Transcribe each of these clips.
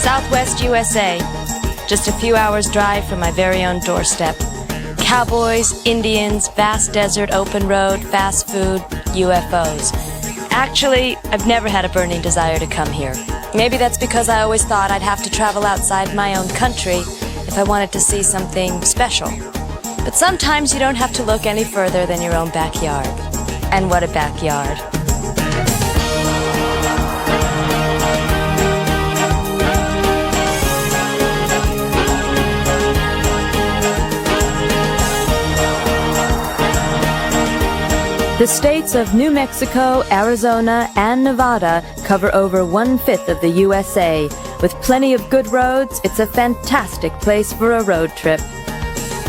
Southwest USA, just a few hours drive from my very own doorstep. Cowboys, Indians, vast desert, open road, fast food, UFOs. Actually, I've never had a burning desire to come here. Maybe that's because I always thought I'd have to travel outside my own country if I wanted to see something special. But sometimes you don't have to look any further than your own backyard. And what a backyard. The states of New Mexico, Arizona, and Nevada cover over 1/5 of the USA. With plenty of good roads, it's a fantastic place for a road trip.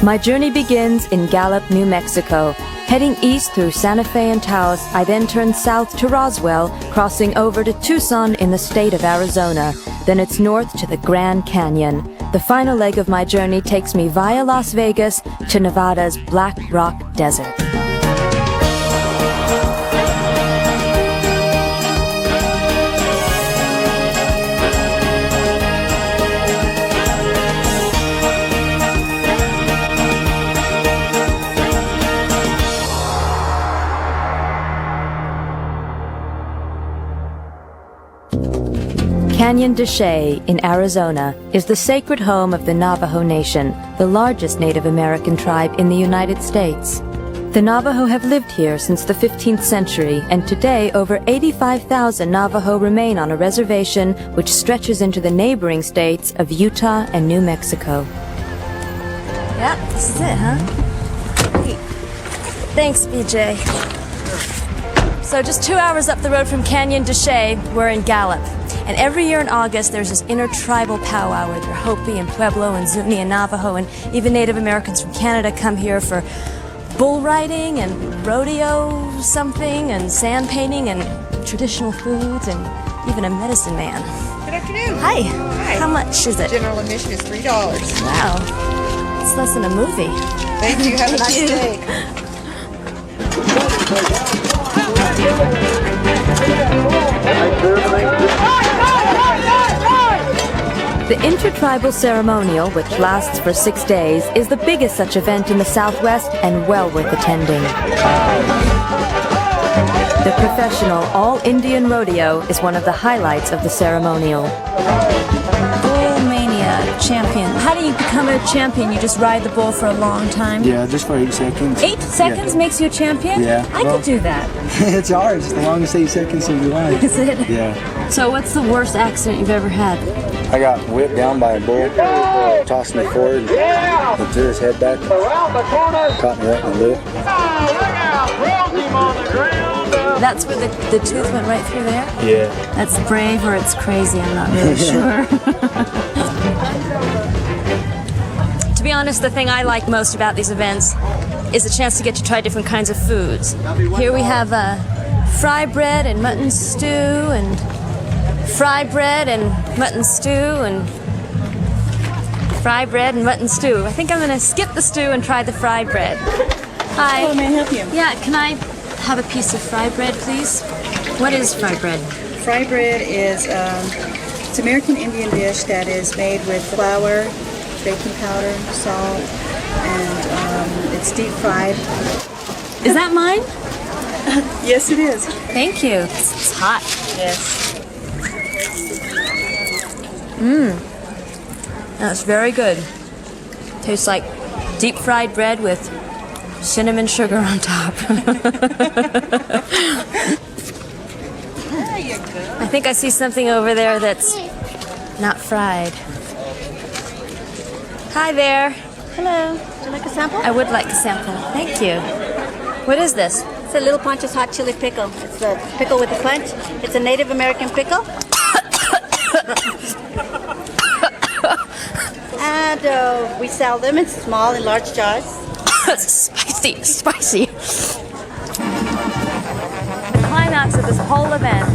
My journey begins in Gallup, New Mexico. Heading east through Santa Fe and Taos, I then turn south to Roswell, crossing over to Tucson in the state of Arizona. Then it's north to the Grand Canyon. The final leg of my journey takes me via Las Vegas to Nevada's Black Rock Desert. Canyon de Chelly in Arizona is the sacred home of the Navajo Nation, the largest Native American tribe in the United States. The Navajo have lived here since the 15th century, and today over 85,000 Navajo remain on a reservation which stretches into the neighboring states of Utah and New Mexico. Yep, this is it, huh? Great. Thanks, BJ. So just 2 hours up the road from Canyon de Chelly, we're in Gallup. And every year in August, there's this intertribal powwow where the Hopi and Pueblo and Zuni and Navajo and even Native Americans from Canada come here for bull riding and rodeo something and sand painting and traditional foods and even a medicine man. Good afternoon. Hi. Hi. How much is it? General admission is $3. Wow. It's less than a movie. Thank you. Have a nice day. The Intertribal Ceremonial, which lasts for 6 days, is the biggest such event in the Southwest and well worth attending. The professional All-Indian Rodeo is one of the highlights of the ceremonial. Champion. How do you become a champion? You just ride the bull for a long time? Yeah, just for 8 seconds. 8 seconds makes you a champion? Yeah. I could do that. It's hard. It's the longest 8 seconds of your life. Is it? Yeah. So what's the worst accident you've ever had? I got whipped down by a bull, tossed me forward, and threw his head back, caught me right in the lip. That's where the tooth went right through there? Yeah. That's brave or it's crazy, I'm not really sure. To be honest, the thing I like most about these events is the chance to get to try different kinds of foods. Here we have fry bread and mutton stew and fry bread and mutton stew and fry bread and mutton stew. I think I'm going to skip the stew and try the fry bread. Hi. Hello, may I help you? Yeah, can I have a piece of fry bread, please? What is fry bread? Fry bread is it's an American Indian dish that is made with flour, baking powder, salt, and it's deep fried. Is that mine? Yes, it is. Thank you. It's hot. Yes. That's very good. Tastes like deep fried bread with cinnamon sugar on top. There you go. I think I see something over there that's not fried. Hi there. Hello. Would you like a sample? I would like a sample. Thank you. What is this? It's a Little Ponch's hot chili pickle. It's a pickle with a punch. It's a Native American pickle. And we sell them in small and large jars. Spicy. The climax of this whole event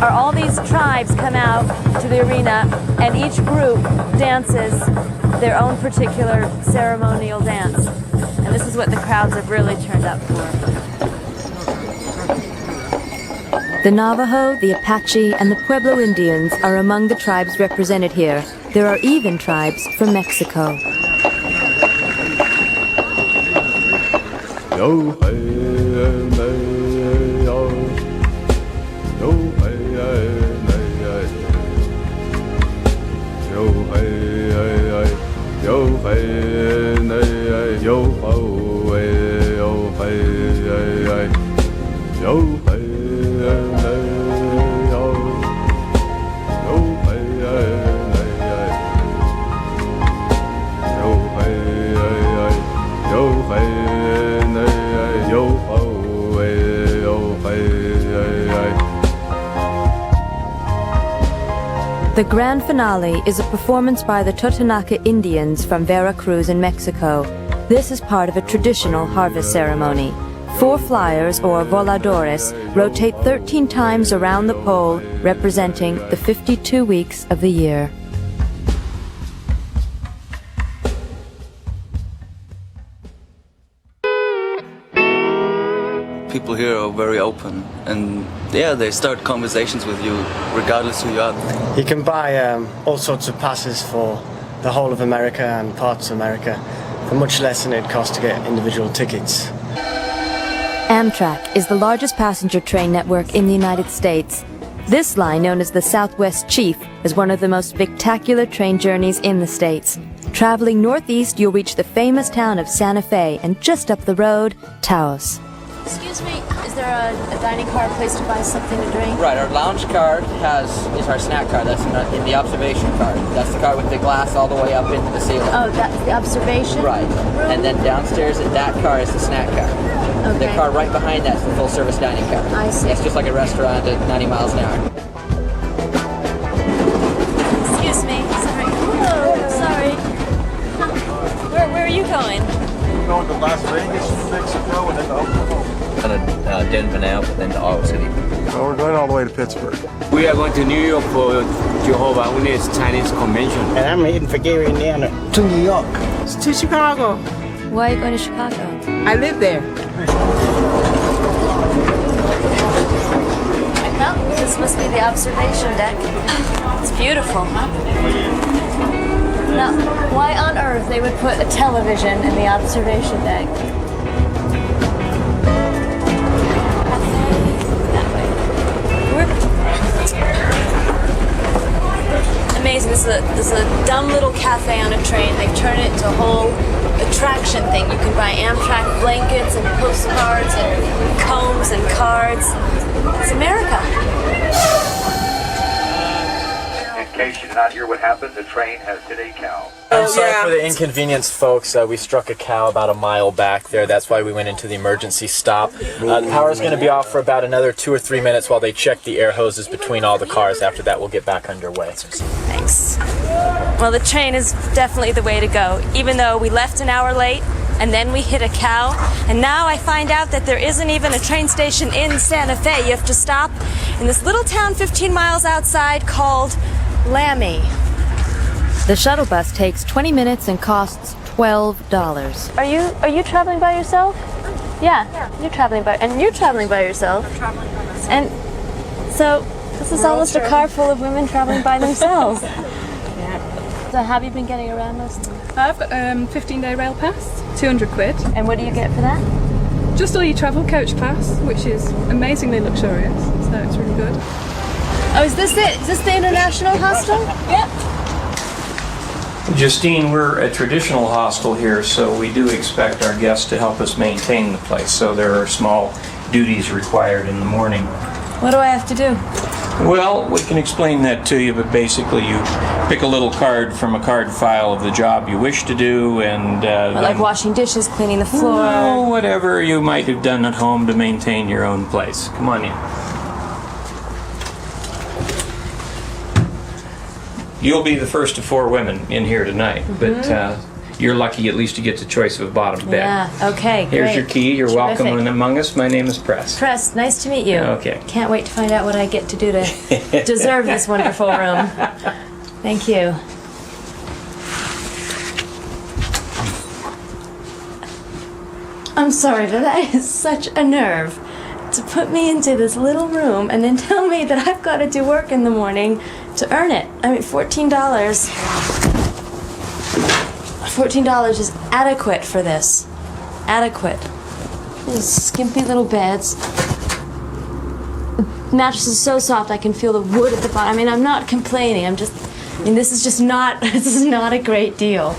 are all these tribes come out to the arena, and each group dances their own particular ceremonial dance. And this is what the crowds have really turned up for. The Navajo, the Apache, and the Pueblo Indians are among the tribes represented here. There are even tribes from Mexico. Yo, hey, hey, yo. Yo, hey, hey, hey, yo, hey, hey, yo, hey, hey, yo, oh, hey, yo, hey, hey, yo, hey, hey, yo, yo, hey, hey, yo, hey, The grand finale is a performance by the Totonaca Indians from Veracruz in Mexico. This is part of a traditional harvest ceremony. 4 flyers, or voladores, rotate 13 times around the pole, representing the 52 weeks of the year. People here are very open, and yeah, they start conversations with you regardless who you are. You can buy all sorts of passes for the whole of America and parts of America for much less than it costs to get individual tickets. Amtrak is the largest passenger train network in the United States. This line, known as the Southwest Chief, is one of the most spectacular train journeys in the States. Traveling northeast, you'll reach the famous town of Santa Fe, and just up the road, Taos. Excuse me, is there a dining car place to buy something to drink? Right, our lounge card is our snack card. That's in the observation card. That's the card with the glass all the way up into the ceiling. Oh, that's the observation? Right. room? And then downstairs at that car is the snack card. Okay. The car right behind that's the full service dining card. I see. It's just like a restaurant at 90 miles an hour. Excuse me, sorry. Oh, sorry. Where are you going? Going to Las Vegas, Mexico, and then to Oklahoma. Denver now, but then to Iowa City. So we're going all the way to Pittsburgh. We are going to New York for Jehovah's Witness Chinese Convention. And I'm heading for Gary, Indiana, to New York. To Chicago. Why are you going to Chicago? I live there. Well, this must be the observation deck. It's beautiful, huh? Now, why on earth they would put a television in the observation deck? Amazing. This is a dumb little cafe on a train. They've turned it into a whole attraction thing. You can buy Amtrak blankets and postcards and combs and cards. It's America. In case you did not hear what happened, the train has hit a cow. I'm sorry for the inconvenience, folks. We struck a cow about a mile back there. That's why we went into the emergency stop. The power's going to be off for about another 2 or 3 minutes while they check the air hoses between all the cars. After that, we'll get back underway. Thanks. Well, the train is definitely the way to go, even though we left an hour late and then we hit a cow. And now I find out that there isn't even a train station in Santa Fe. You have to stop in this little town 15 miles outside called Lammy. The shuttle bus takes 20 minutes and costs $12. Are you traveling by yourself? Yeah. You're traveling by yourself. I'm traveling by myself. And so this is almost a car full of women traveling by themselves. Yeah. So have you been getting around mostly? I've got 15-day rail pass, 200 quid. And what do you get for that? Just all your travel coach class, which is amazingly luxurious, so it's really good. Oh, is this it? Is this the international hostel? Yep. Justine, we're a traditional hostel here, so we do expect our guests to help us maintain the place. So there are small duties required in the morning. What do I have to do? Well, we can explain that to you, but basically you pick a little card from a card file of the job you wish to do, and like washing dishes, cleaning the floor. Well, whatever you might have done at home to maintain your own place. Come on in. You'll be the first of 4 women in here tonight, but you're lucky at least to get the choice of a bottom bed. Yeah, okay, great. Here's your key. You're Terrific. welcome among us. My name is Press. Press, nice to meet you. Okay. Can't wait to find out what I get to do to deserve this wonderful room. Thank you. I'm sorry, but that is such a nerve to put me into this little room and then tell me that I've got to do work in the morning to earn it. I mean, $14 is adequate for this. Adequate. These skimpy little beds. The mattress is so soft I can feel the wood at the bottom. I mean, I'm not complaining. This is not a great deal.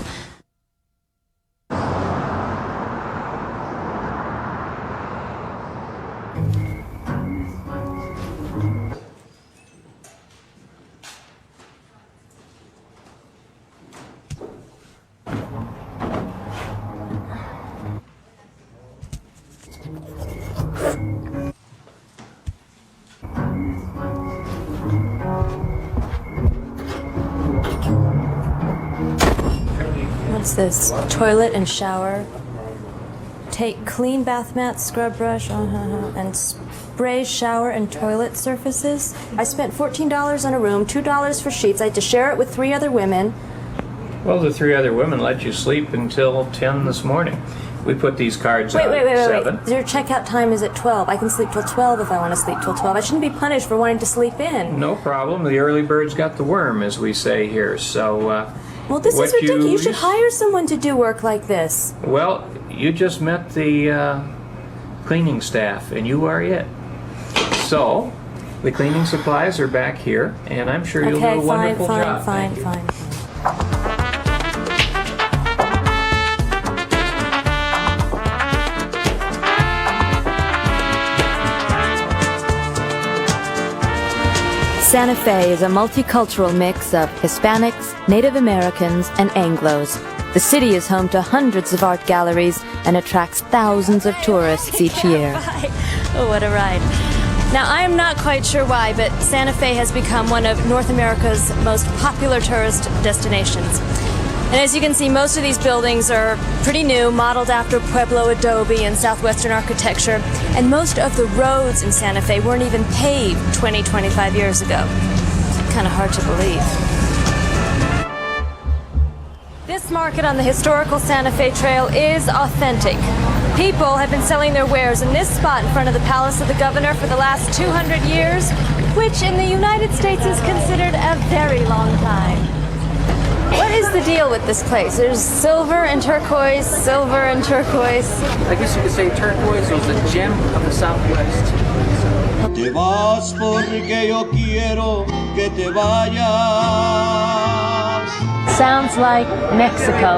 What's this? Toilet and shower. Take clean bath mat, scrub brush, and spray shower and toilet surfaces. I spent $14 on a room, $2 for sheets. I had to share it with 3 other women. Well, the 3 other women let you sleep until 10 this morning. We put these cards out at 7. Wait. Your checkout time is at 12. I can sleep till 12 if I want to sleep till 12. I shouldn't be punished for wanting to sleep in. No problem. The early bird's got the worm, as we say here. So, well, this is ridiculous. You should hire someone to do work like this. Well, you just met the cleaning staff, and you are it. So, the cleaning supplies are back here, and I'm sure you'll do a wonderful job. Fine. Santa Fe is a multicultural mix of Hispanics, Native Americans, and Anglos. The city is home to hundreds of art galleries and attracts thousands of tourists each year. Oh, what a ride. Now, I am not quite sure why, but Santa Fe has become one of North America's most popular tourist destinations. And as you can see, most of these buildings are pretty new, modeled after Pueblo adobe and Southwestern architecture. And most of the roads in Santa Fe weren't even paved 20, 25 years ago. Kind of hard to believe. This market on the historical Santa Fe Trail is authentic. People have been selling their wares in this spot in front of the Palace of the Governor for the last 200 years, which in the United States is considered a very long time. What is the deal with this place? There's silver and turquoise, silver and turquoise. I guess you could say turquoise was the gem of the Southwest. Te vas porque yo quiero que te vayas. Sounds like Mexico.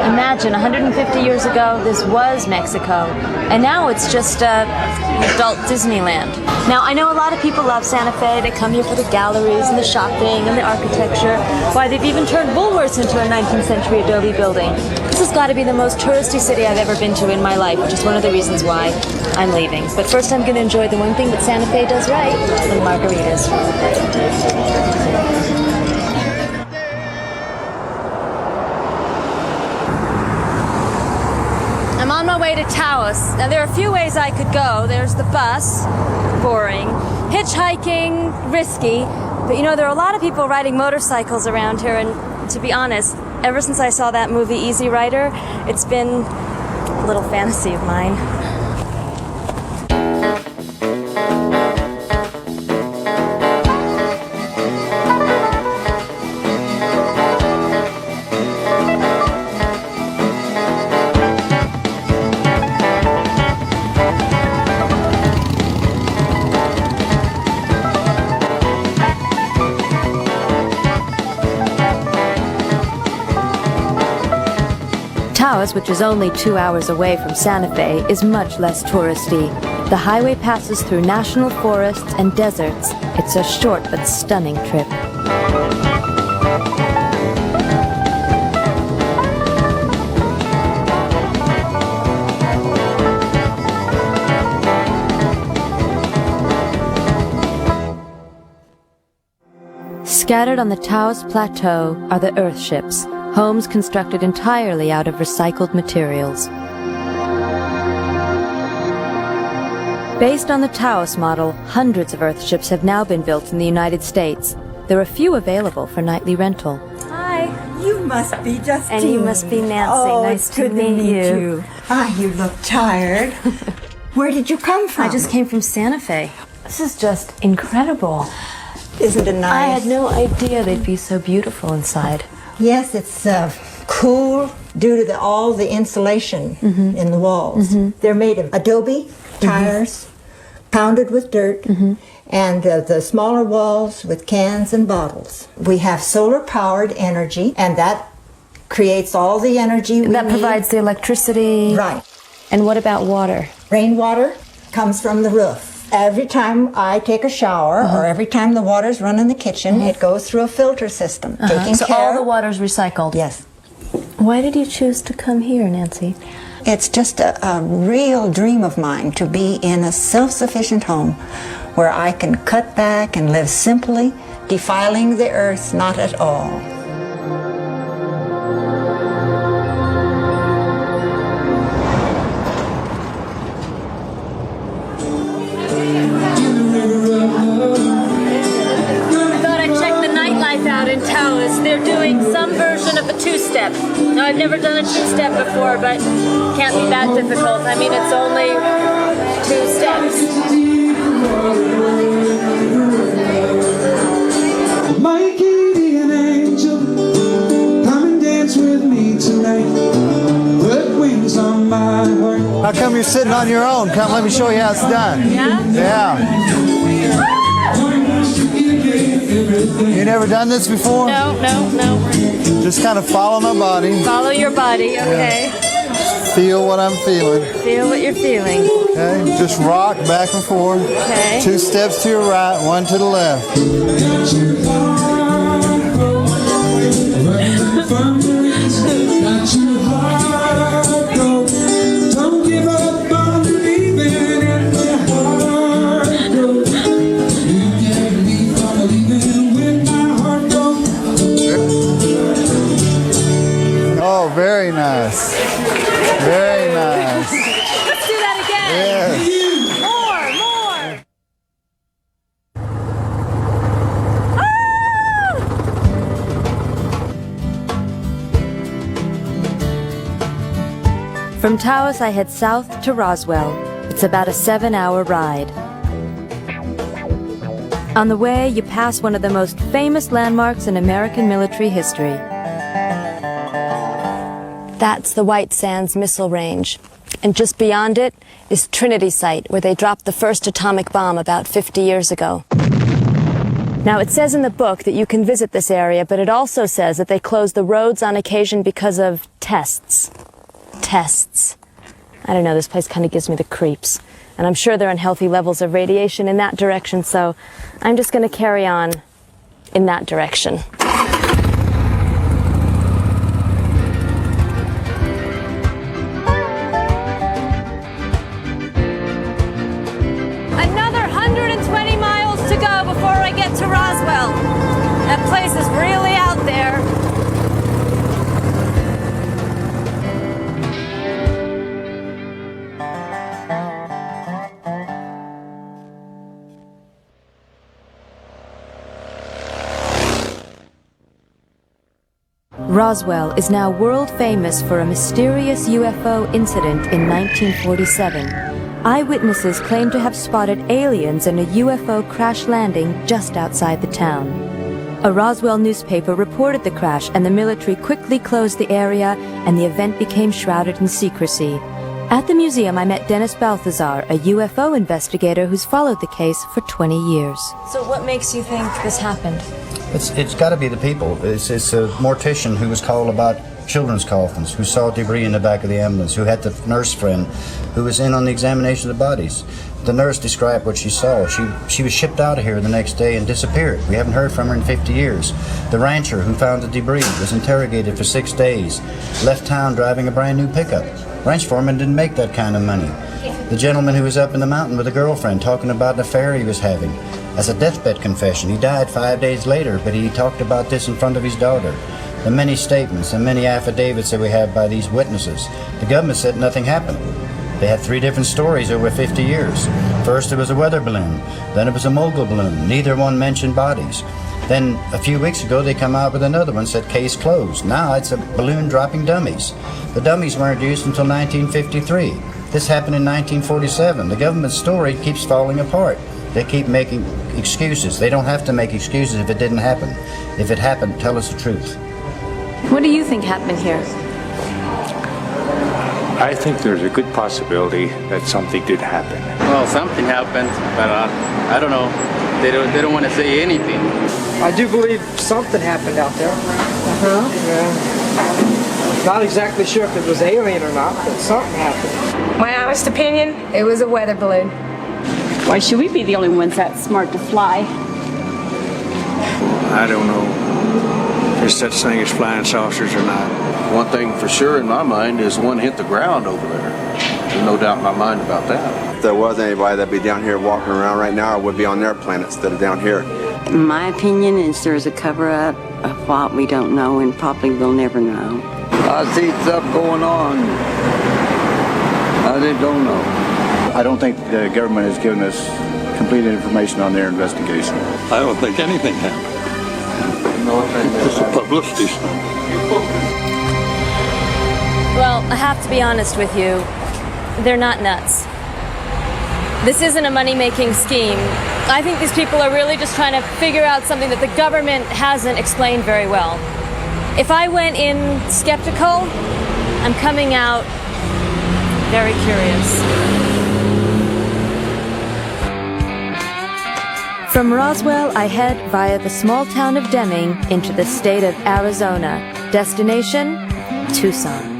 Imagine, 150 years ago, this was Mexico. And now it's just adult Disneyland. Now, I know a lot of people love Santa Fe. They come here for the galleries and the shopping and the architecture. Why, they've even turned Woolworths into a 19th century adobe building. This has got to be the most touristy city I've ever been to in my life, which is one of the reasons why I'm leaving. But first I'm going to enjoy the one thing that Santa Fe does right, the margaritas. I'm on my way to Taos. Now, there are a few ways I could go. There's the bus, boring. Hitchhiking, risky. But you know, there are a lot of people riding motorcycles around here, and to be honest, ever since I saw that movie Easy Rider, it's been a little fantasy of mine. Taos, which is only 2 hours away from Santa Fe, is much less touristy. The highway passes through national forests and deserts. It's a short but stunning trip. Scattered on the Taos Plateau are the Earthships, homes constructed entirely out of recycled materials. Based on the Taos model, hundreds of Earthships have now been built in the United States. There are few available for nightly rental. Hi. You must be Justine. And you must be Nancy. Oh, nice it's to good meet you. You look tired. Where did you come from? I just came from Santa Fe. This is just incredible. Isn't it nice? I had no idea they'd be so beautiful inside. Yes, it's cool due to all the insulation in the walls. They're made of adobe tires, pounded with dirt, and the smaller walls with cans and bottles. We have solar-powered energy, and that creates all the energy we That need. provides the electricity. Right. And what about water? Rainwater comes from the roof. Every time I take a shower or every time the water's run in the kitchen, it goes through a filter system. So all the water's recycled? Yes. Why did you choose to come here, Nancy? It's just a real dream of mine to be in a self-sufficient home where I can cut back and live simply, defiling the earth not at all. Out in Taos, they're doing some version of a two-step. Now, I've never done a two-step before, but can't be that difficult. I mean, it's only 2 steps. My Canadian angel, come and dance with me tonight. Put wings on my heart. How come you're sitting on your own? Come, let me show you how it's done. Yeah? Yeah. You never done this before? No. Just kind of follow my body. Follow your body, okay. Yeah. Feel what I'm feeling. Feel what you're feeling. Okay, just rock back and forth. Okay. 2 steps to your right, 1 to the left. Oh, very nice. Very nice. Let's do that again. Yes. From Taos, I head south to Roswell. It's about a 7-hour ride. On the way, you pass one of the most famous landmarks in American military history. That's the White Sands Missile Range. And just beyond it is Trinity Site, where they dropped the first atomic bomb about 50 years ago. Now, it says in the book that you can visit this area, but it also says that they close the roads on occasion because of tests. Tests. I don't know, this place kind of gives me the creeps. And I'm sure there are unhealthy levels of radiation in that direction, so I'm just going to carry on in that direction. Another 120 miles to go before I get to Roswell. That place is really out there. Roswell is now world famous for a mysterious UFO incident in 1947. Eyewitnesses claim to have spotted aliens in a UFO crash landing just outside the town. A Roswell newspaper reported the crash, and the military quickly closed the area, and the event became shrouded in secrecy. At the museum, I met Dennis Balthazar, a UFO investigator who's followed the case for 20 years. So what makes you think this happened? It's got to be the people. It's a mortician who was called about children's coffins, who saw debris in the back of the ambulance, who had the nurse friend who was in on the examination of the bodies. The nurse described what she saw. She was shipped out of here the next day and disappeared. We haven't heard from her in 50 years. The rancher who found the debris was interrogated for 6 days, left town driving a brand new pickup. Ranch foreman didn't make that kind of money. The gentleman who was up in the mountain with a girlfriend talking about an affair he was having. As a deathbed confession. He died 5 days later, but he talked about this in front of his daughter. The many statements and many affidavits that we have by these witnesses. The government said nothing happened. They had 3 different stories over 50 years. First it was a weather balloon, then it was a mogul balloon. Neither one mentioned bodies. Then a few weeks ago they come out with another one, said case closed. Now it's a balloon dropping dummies. The dummies weren't used until 1953. This happened in 1947. The government story keeps falling apart. They keep making excuses. They don't have to make excuses if it didn't happen. If it happened, tell us the truth. What do you think happened here? I think there's a good possibility that something did happen. Well, something happened, but I don't know. They don't want to say anything. I do believe something happened out there. Yeah. Not exactly sure if it was alien or not, but something happened. My honest opinion, it was a weather balloon. Why should we be the only ones that smart to fly? I don't know if there's such thing as flying saucers or not. One thing for sure in my mind is one hit the ground over there. There's no doubt in my mind about that. If there was anybody that'd be down here walking around right now, I would be on their planet instead of down here. My opinion is there's a cover-up of what we don't know and probably we'll never know. I see stuff going on. I just don't know. I don't think the government has given us complete information on their investigation. I don't think anything happened. It's a publicity stunt. Well, I have to be honest with you. They're not nuts. This isn't a money-making scheme. I think these people are really just trying to figure out something that the government hasn't explained very well. If I went in skeptical, I'm coming out very curious. From Roswell, I head via the small town of Deming into the state of Arizona. Destination, Tucson.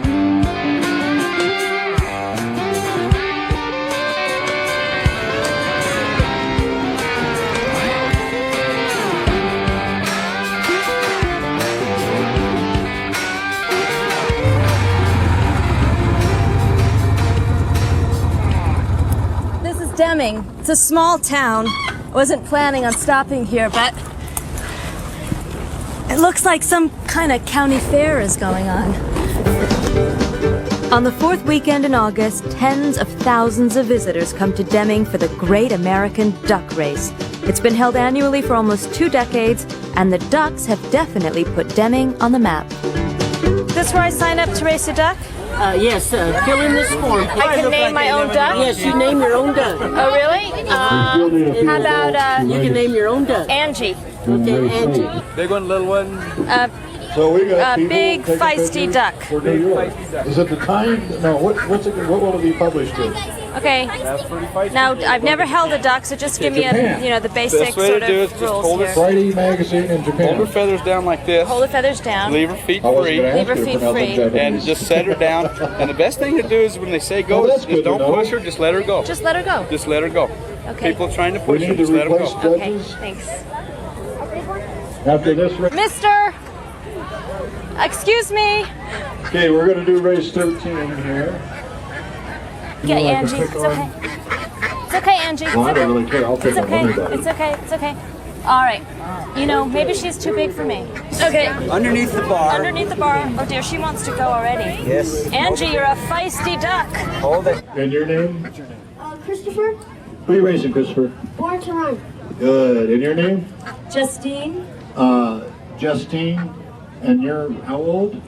This is Deming. It's a small town. I wasn't planning on stopping here, but it looks like some kind of county fair is going on. On the 4th weekend in August, tens of thousands of visitors come to Deming for the Great American Duck Race. It's been held annually for almost 2 decades, and the ducks have definitely put Deming on the map. Is this where I sign up to race a duck? Yes, fill in this form. I can name my own duck? Yes, you name your own duck. Oh, really? How about, you can name your own duck. Angie. Okay, Angie. Big one, little one. So we got big feisty duck. For New York. Is it the time? No. What will it be published in? Okay. Now I've never held a duck, so just give me the basic sort of rules here. Friday magazine in Japan. Hold her feathers down like this. Hold the feathers down. Leave her feet free. Leave her feet free. And just set her down. And the best thing to do is when they say go, just don't push her. Just let her go. Just let her go. Just let her go. Okay. People trying to push her. Just let them go. Okay. Thanks. After this. Mister. Excuse me. Okay, we're going to do race 13 here. Yeah, Angie. It's okay. It's okay, Angie. It's Well, I don't okay. really care. I'll take It's on anybody. okay. It's okay. It's okay. All right. Maybe she's too big for me. Okay. Underneath the bar. Underneath the bar. Oh dear, she wants to go already. Yes. Angie, you're a feisty duck. Hold it. And your name? Christopher. Who are you racing, Christopher? Born to Run. Good. And your name? Justine. Justine. And you're how old?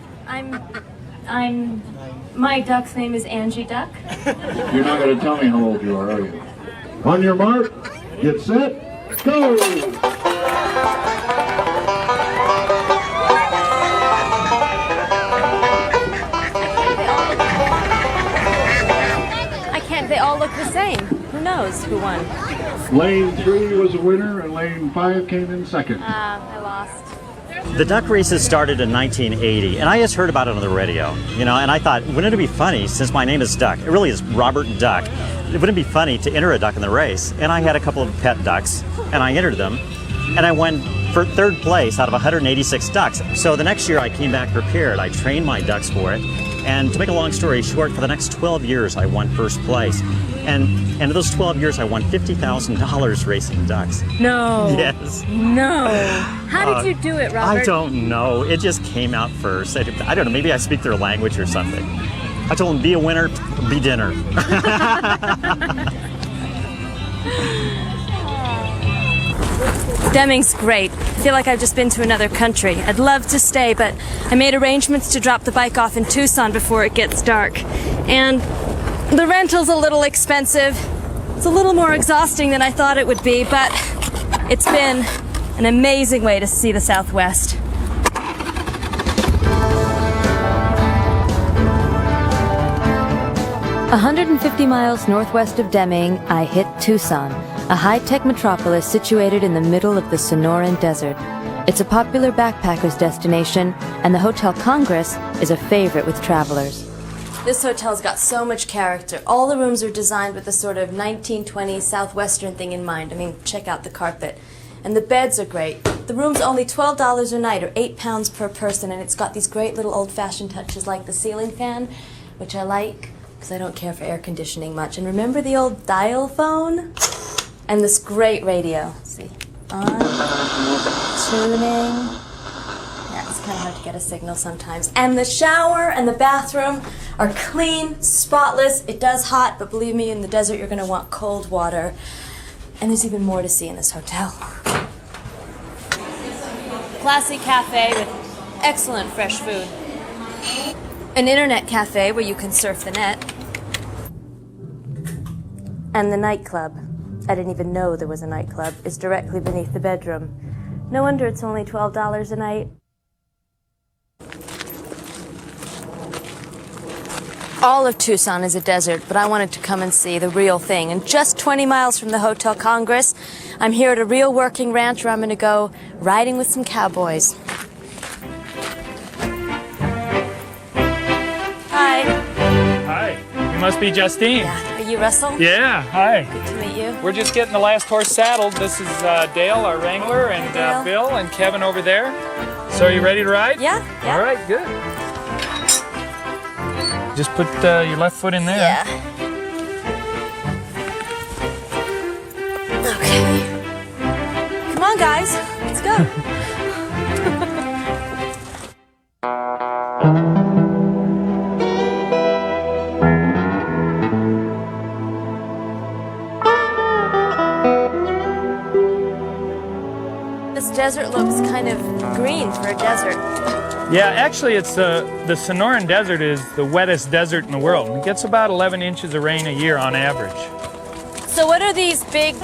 My duck's name is Angie Duck. You're not going to tell me how old you are you? On your mark, get set, go! I can't, they all look the same. Who knows who won? Lane 3 was a winner and lane 5 came in second. I lost. The duck races started in 1980, and I just heard about it on the radio, and I thought, wouldn't it be funny, since my name is Duck, it really is Robert Duck, wouldn't it be funny to enter a duck in the race? And I had a couple of pet ducks, and I entered them, and I won for 3rd place out of 186 ducks. So the next year I came back prepared. I trained my ducks for it, and to make a long story short, for the next 12 years I won 1st place. And in those 12 years, I won $50,000 racing ducks. No. Yes. No. How did you do it, Robert? I don't know. It just came out first. I don't know. Maybe I speak their language or something. I told them, be a winner, be dinner. Deming's great. I feel like I've just been to another country. I'd love to stay, but I made arrangements to drop the bike off in Tucson before it gets dark. And the rental's a little expensive. It's a little more exhausting than I thought it would be, but it's been an amazing way to see the Southwest. 150 miles northwest of Deming, I hit Tucson, a high-tech metropolis situated in the middle of the Sonoran Desert. It's a popular backpackers' destination, and the Hotel Congress is a favorite with travelers. This hotel's got so much character. All the rooms are designed with a sort of 1920s Southwestern thing in mind. I mean, check out the carpet. And the beds are great. The room's only $12 a night, or £8 per person, and it's got these great little old-fashioned touches like the ceiling fan, which I like, because I don't care for air conditioning much. And remember the old dial phone? And this great radio. Let's see. On. Tuning. Yeah, it's kind of hard to get a signal sometimes. And the shower and the bathroom are clean, spotless. It does hot, but believe me, in the desert you're going to want cold water. And there's even more to see in this hotel. Classy cafe with excellent fresh food. An internet cafe where you can surf the net. And the nightclub, I didn't even know there was a nightclub, is directly beneath the bedroom. No wonder it's only $12 a night. All of Tucson is a desert, but I wanted to come and see the real thing. And just 20 miles from the Hotel Congress, I'm here at a real working ranch where I'm going to go riding with some cowboys. Hi. Hi. You must be Justine. Yeah. Are you Russell? Yeah. Hi. Good to meet you. We're just getting the last horse saddled. This is Dale, our wrangler, and Bill and Kevin over there. So are you ready to ride? Yeah. All right, good. Just put your left foot in there. Yeah. Okay. Come on, guys. Let's go. This desert looks kind of green for a desert. Yeah, actually, it's the Sonoran Desert is the wettest desert in the world. It gets about 11 inches of rain a year on average. So what are these big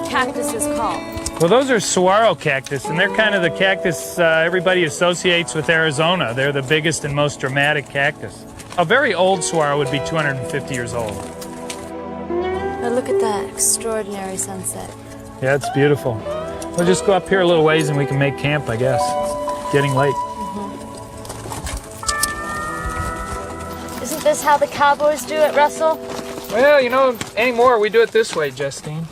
cactuses called? Well, those are saguaro cactus, and they're kind of the cactus everybody associates with Arizona. They're the biggest and most dramatic cactus. A very old saguaro would be 250 years old. Oh, look at that extraordinary sunset. Yeah, it's beautiful. We'll just go up here a little ways and we can make camp, I guess. It's getting late. Isn't this how the cowboys do it, Russell? Well, you know, anymore we do it this way, Justine.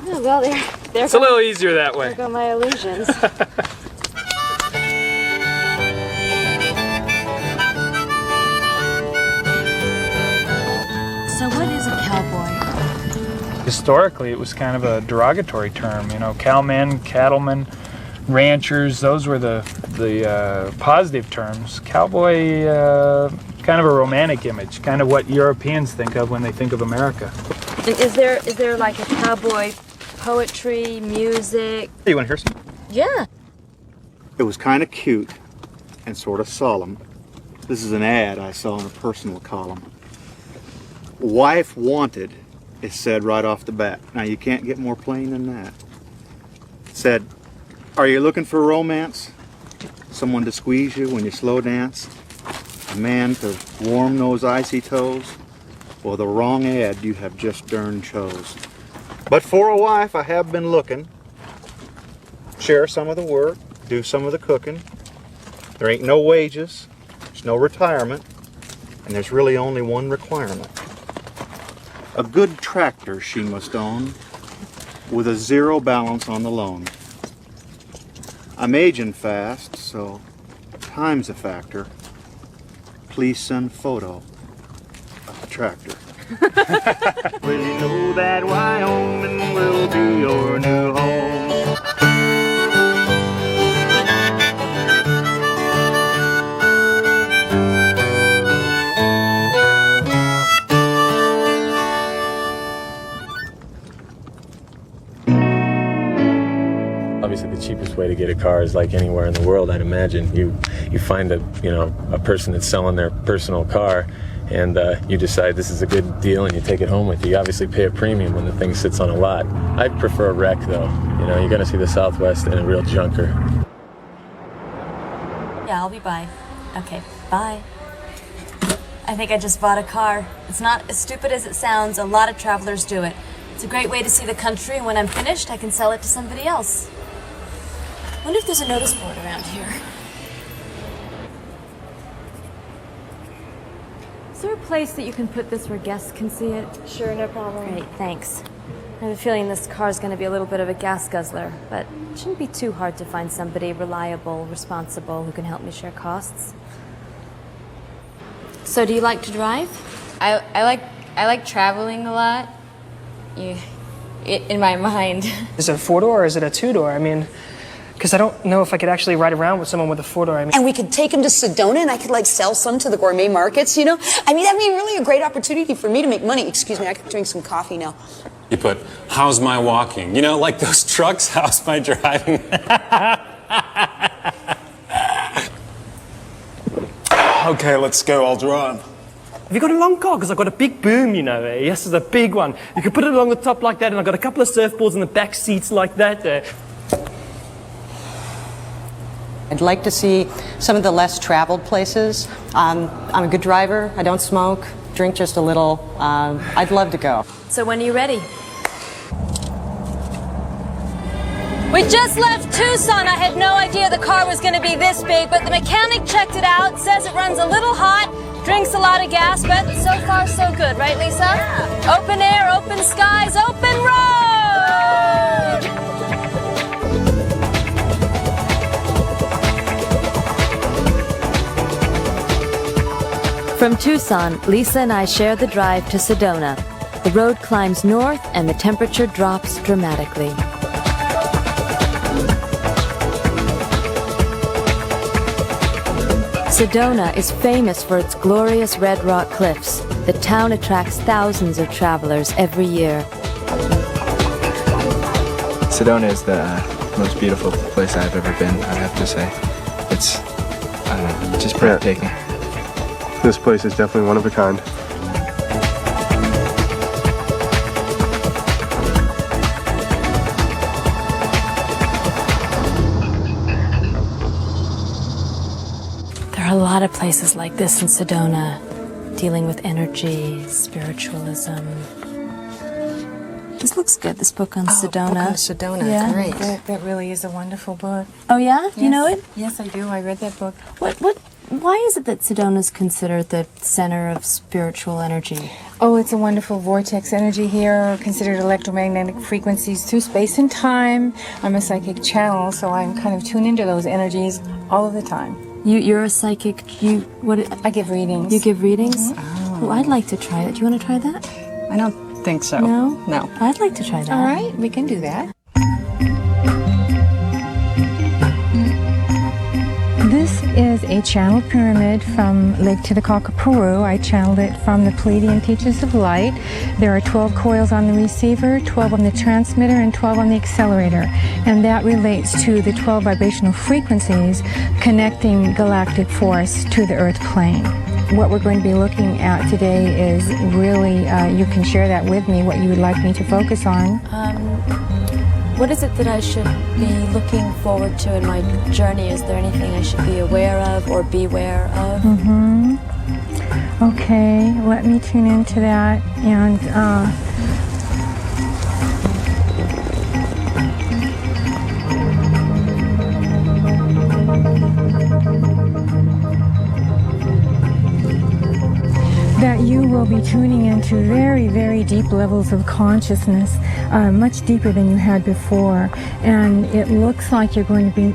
Oh, well, it's a little easier that way. There go my illusions. So what is a cowboy? Historically, it was kind of a derogatory term. You know, cowmen, cattlemen, ranchers, those were the positive terms. Cowboy, kind of a romantic image, kind of what Europeans think of when they think of America. And is there like a cowboy poetry, music? You want to hear some? Yeah. It was kind of cute and sort of solemn. This is an ad I saw in a personal column. Wife wanted, it said right off the bat. Now you can't get more plain than that. It said, are you looking for romance? Someone to squeeze you when you slow dance? A man to warm those icy toes? Well, the wrong ad you have just darn chose. But for a wife I have been looking. Share some of the work, do some of the cooking. There ain't no wages, there's no retirement, and there's really only one requirement. A good tractor she must own, with a zero balance on the loan. I'm aging fast, so time's a factor. please send photo of the tractor. Well, you know that Wyoming will be your new home. Obviously, the cheapest way to get a car is like anywhere in the world, I'd imagine. You find a person that's selling their personal car, and you decide this is a good deal, and you take it home with you. You obviously pay a premium when the thing sits on a lot. I prefer a wreck, though. You're gonna see the Southwest in a real junker. Yeah, I'll be by. Okay, bye. I think I just bought a car. It's not as stupid as it sounds. A lot of travelers do it. It's a great way to see the country, and when I'm finished, I can sell it to somebody else. I wonder if there's a notice board around here. Is there a place that you can put this where guests can see it? Sure, no problem. Great, thanks. I have a feeling this car's going to be a little bit of a gas guzzler, but it shouldn't be too hard to find somebody reliable, responsible, who can help me share costs. So, do you like to drive? I like traveling a lot. In my mind. Is it a 4-door or is it a 2-door? I mean, because I don't know if I could actually ride around with someone with a 4-door. I mean, and we could take them to Sedona, and I could sell some to the gourmet markets, I mean, that'd be really a great opportunity for me to make money. Excuse me, I could drink some coffee now. You put, how's my walking? Like those trucks, how's my driving? Okay, let's go, I'll drive. have you got a long car? Because I've got a big boom, Yes, it's a big one. You can put it along the top like that, and I've got a couple of surfboards in the back seats like that. I'd like to see some of the less traveled places. I'm a good driver. I don't smoke, drink just a little. I'd love to go. So when are you ready? We just left Tucson. I had no idea the car was going to be this big, but the mechanic checked it out, says it runs a little hot, drinks a lot of gas, but so far so good, right, Lisa? Yeah. Open air, open skies, open road! From Tucson, Lisa and I share the drive to Sedona. The road climbs north and the temperature drops dramatically. Sedona is famous for its glorious red rock cliffs. The town attracts thousands of travelers every year. Sedona is the most beautiful place I've ever been, I have to say. It's, I don't know, just breathtaking. This place is definitely one of a kind. There are a lot of places like this in Sedona, dealing with energy, spiritualism. This looks good, this book on Sedona. Book on Sedona, yeah. Great. That really is a wonderful book. Oh yeah? Yes. You know it? Yes, I do. I read that book. Why is it that Sedona is considered the center of spiritual energy? Oh, it's a wonderful vortex energy here, considered electromagnetic frequencies through space and time. I'm a psychic channel, so I'm kind of tuned into those energies all of the time. You're a psychic. I give readings. You give readings? Mm-hmm. Oh, I'd like to try that. Do you want to try that? I don't think so. No? No. I'd like to try that. All right, we can do that. This is a channel pyramid from Lake Titicaca, Peru. I channeled it from the Pleiadian Teachers of Light. There are 12 coils on the receiver, 12 on the transmitter, and 12 on the accelerator. And that relates to the 12 vibrational frequencies connecting galactic force to the Earth plane. What we're going to be looking at today is really, you can share that with me, what you would like me to focus on. What is it that I should be looking forward to in my journey? Is there anything I should be aware of or beware of? Okay, let me tune into that. And that you will will be tuning into very, very deep levels of consciousness, much deeper than you had before. And it looks like you're going to be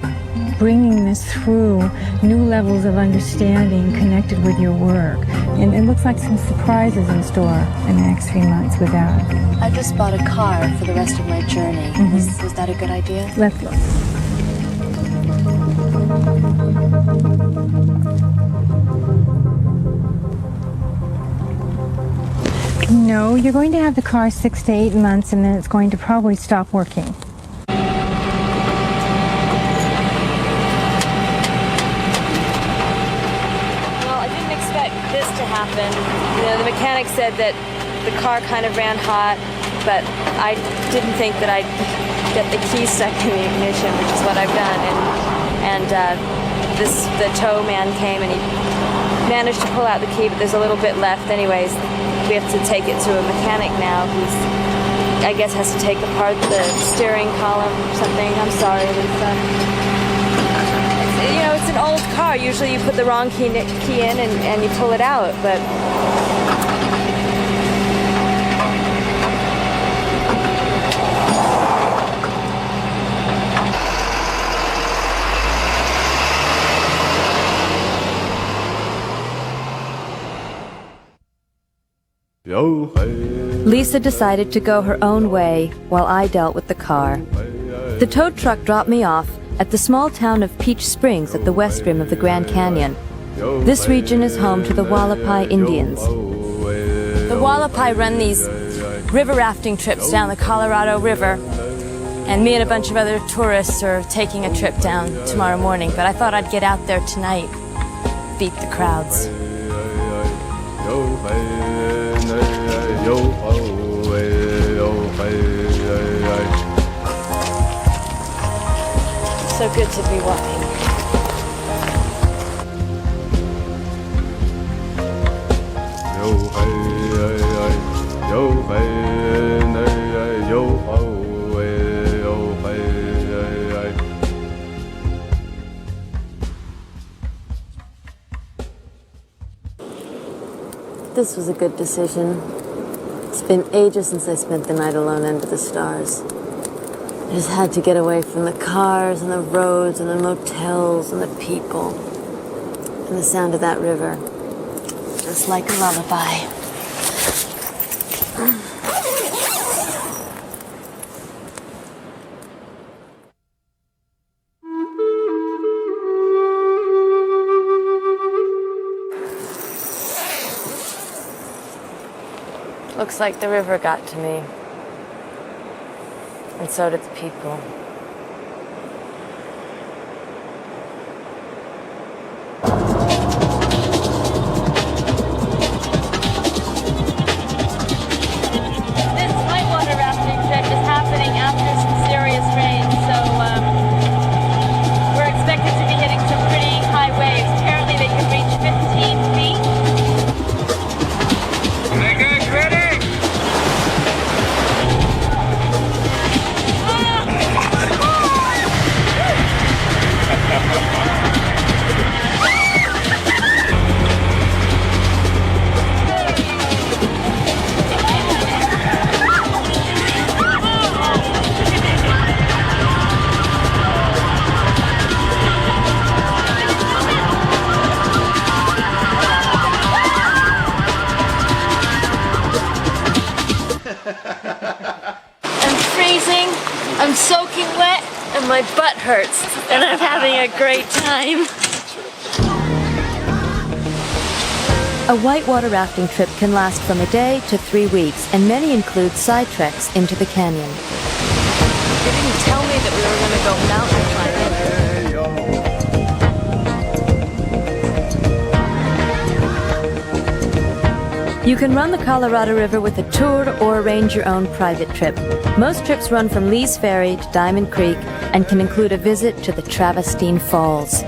bringing this through new levels of understanding connected with your work. And it looks like some surprises in store in the next few months with that. I just bought a car for the rest of my journey. Was that a good idea? Let's look. No, you're going to have the car 6 to 8 months and then it's going to probably stop working. Well, I didn't expect this to happen. You know, the mechanic said that the car kind of ran hot, but I didn't think that I'd get the key stuck in the ignition, which is what I've done. And the tow man came and he managed to pull out the key, but there's a little bit left. Anyways, we have to take it to a mechanic now who's, I guess, has to take apart the steering column or something. I'm sorry, Lisa. You know, it's an old car. Usually you put the wrong key in and you pull it out, but Lisa decided to go her own way while I dealt with the car. The tow truck dropped me off at the small town of Peach Springs at the west rim of the Grand Canyon. This region is home to the Hualapai Indians. the Hualapai run these river rafting trips down the Colorado River, and me and a bunch of other tourists are taking a trip down tomorrow morning, but I thought I'd get out there tonight, beat the crowds. So good to be walking. This was a good decision. It's been ages since I spent the night alone under the stars. I just had to get away from the cars and the roads and the motels and the people and the sound of that river. Just like a lullaby. Looks like the river got to me. And so did the people. This whitewater rafting trip is happening after some serious rain, so we're expected to be hitting some pretty high waves. Apparently they can reach 15 feet. Hey guys, ready? I'm freezing, I'm soaking wet, and my butt hurts, and I'm having a great time. A whitewater rafting trip can last from a day to 3 weeks, and many include side treks into the canyon. They didn't tell me that we were going to go mountain climbing. You can run the Colorado River with a tour or arrange your own private trip. Most trips run from Lee's Ferry to Diamond Creek and can include a visit to the Travestine Falls.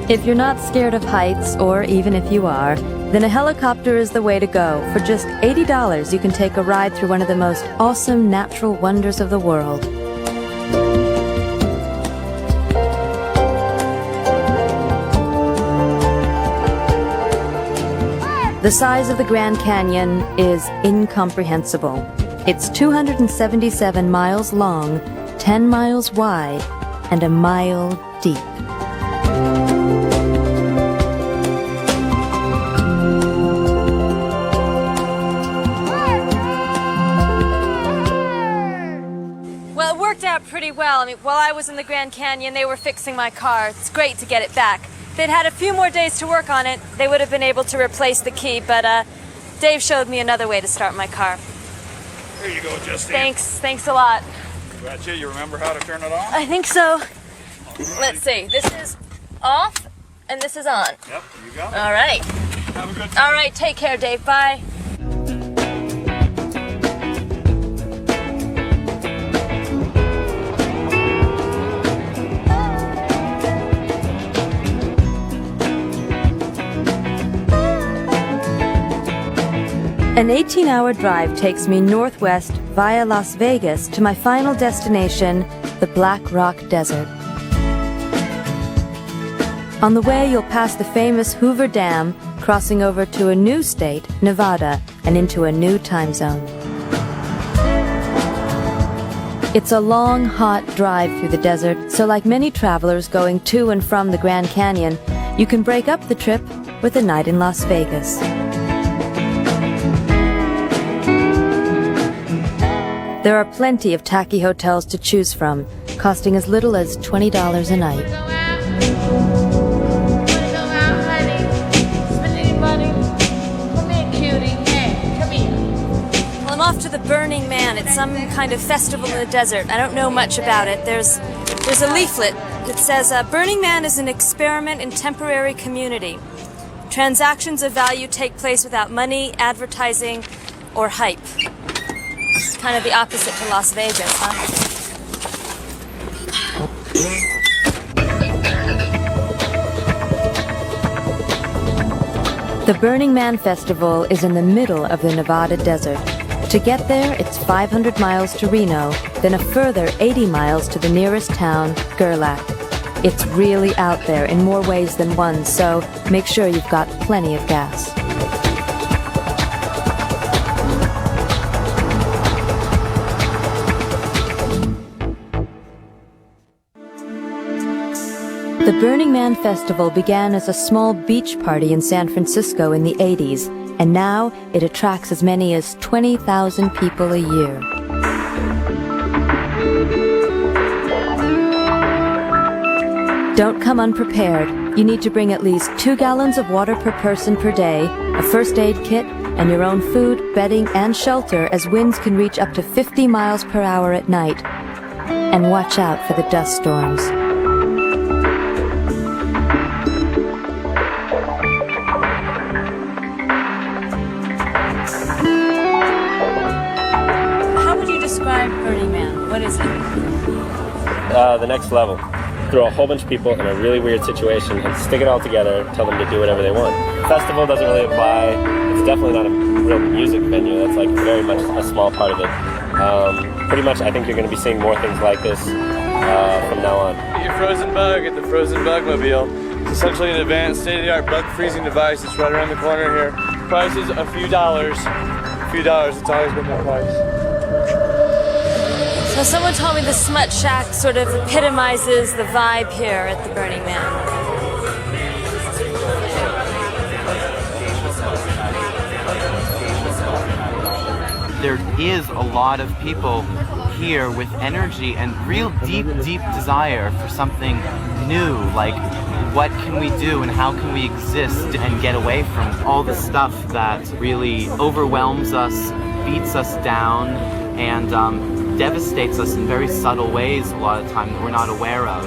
If you're not scared of heights, or even if you are, then a helicopter is the way to go. For just $80, you can take a ride through one of the most awesome natural wonders of the world. The size of the Grand Canyon is incomprehensible. It's 277 miles long, 10 miles wide, and a mile deep. Well, it worked out pretty well. I mean, while I was in the Grand Canyon, they were fixing my car. It's great to get it back. If they'd had a few more days to work on it, they would have been able to replace the key, but Dave showed me another way to start my car. There you go, Justine. Thanks a lot. Gotcha. You remember how to turn it on? I think so. Let's see. This is off, and this is on. Yep, you got it. All right. Have a good time. All right, take care, Dave. Bye. An 18-hour drive takes me northwest via Las Vegas to my final destination, the Black Rock Desert. On the way, you'll pass the famous Hoover Dam, crossing over to a new state, Nevada, and into a new time zone. It's a long, hot drive through the desert, so like many travelers going to and from the Grand Canyon, you can break up the trip with a night in Las Vegas. There are plenty of tacky hotels to choose from, costing as little as $20 a night. Well, I'm off to the Burning Man. It's some kind of festival in the desert. I don't know much about it. There's a leaflet that says, Burning Man is an experiment in temporary community. Transactions of value take place without money, advertising, or hype. Kind of the opposite to Las Vegas, huh? The Burning Man Festival is in the middle of the Nevada desert. To get there, it's 500 miles to Reno, then a further 80 miles to the nearest town, Gerlach. It's really out there in more ways than one, so make sure you've got plenty of gas. The Burning Man Festival began as a small beach party in San Francisco in the 80s, and now it attracts as many as 20,000 people a year. Don't come unprepared. You need to bring at least 2 gallons of water per person per day, a first aid kit, and your own food, bedding, and shelter, as winds can reach up to 50 miles per hour at night. And watch out for the dust storms. Describe Burning Man. What is it? The next level. Throw a whole bunch of people in a really weird situation and stick it all together, tell them to do whatever they want. Festival doesn't really apply. It's definitely not a real music venue. That's like very much a small part of it. Pretty much I think you're going to be seeing more things like this from now on. Get your frozen bug at the Frozen Bugmobile. It's essentially an advanced state-of-the-art bug freezing device. It's right around the corner here. Price is a few dollars. A few dollars. It's always been the price. So someone told me the Smut Shack sort of epitomizes the vibe here at the Burning Man. There is a lot of people here with energy and real deep desire for something new, like what can we do and how can we exist and get away from all the stuff that really overwhelms us, beats us down, and devastates us in very subtle ways a lot of the time that we're not aware of.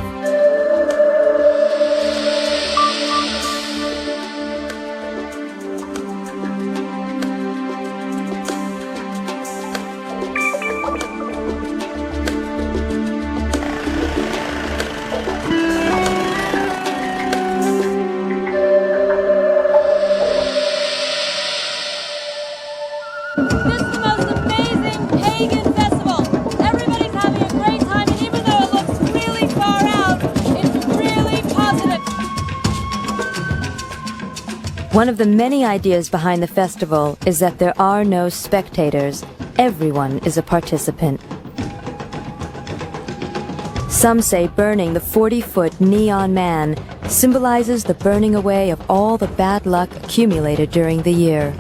One of the many ideas behind the festival is that there are no spectators. Everyone is a participant. Some say burning the 40-foot neon man symbolizes the burning away of all the bad luck accumulated during the year.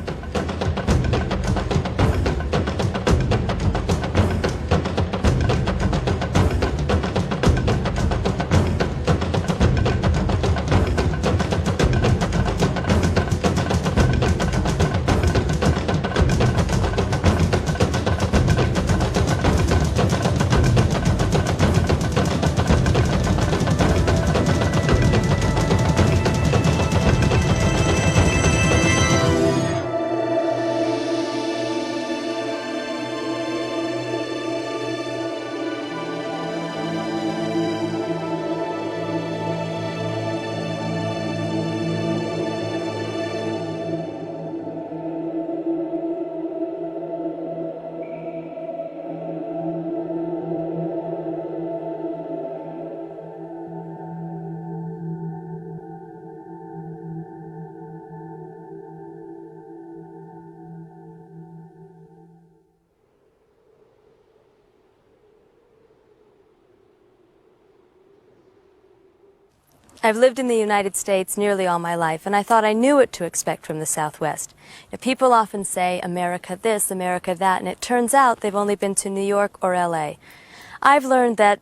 I've lived in the United States nearly all my life, and I thought I knew what to expect from the Southwest. Now, people often say, America this, America that, and it turns out they've only been to New York or LA. I've learned that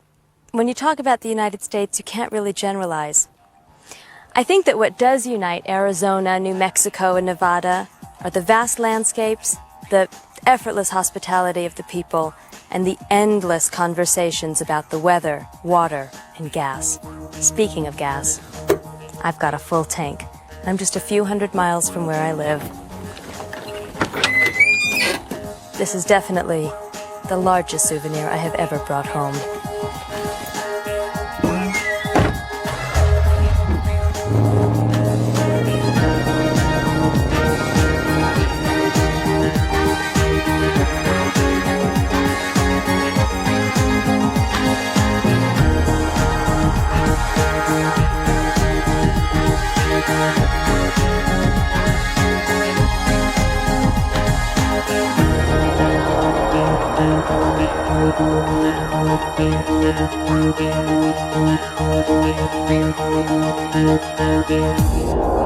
when you talk about the United States, you can't really generalize. I think that what does unite Arizona, New Mexico, and Nevada are the vast landscapes, the effortless hospitality of the people, and the endless conversations about the weather, water, and gas. Speaking of gas, I've got a full tank. I'm just a few hundred miles from where I live. This is definitely the largest souvenir I have ever brought home. Thank you.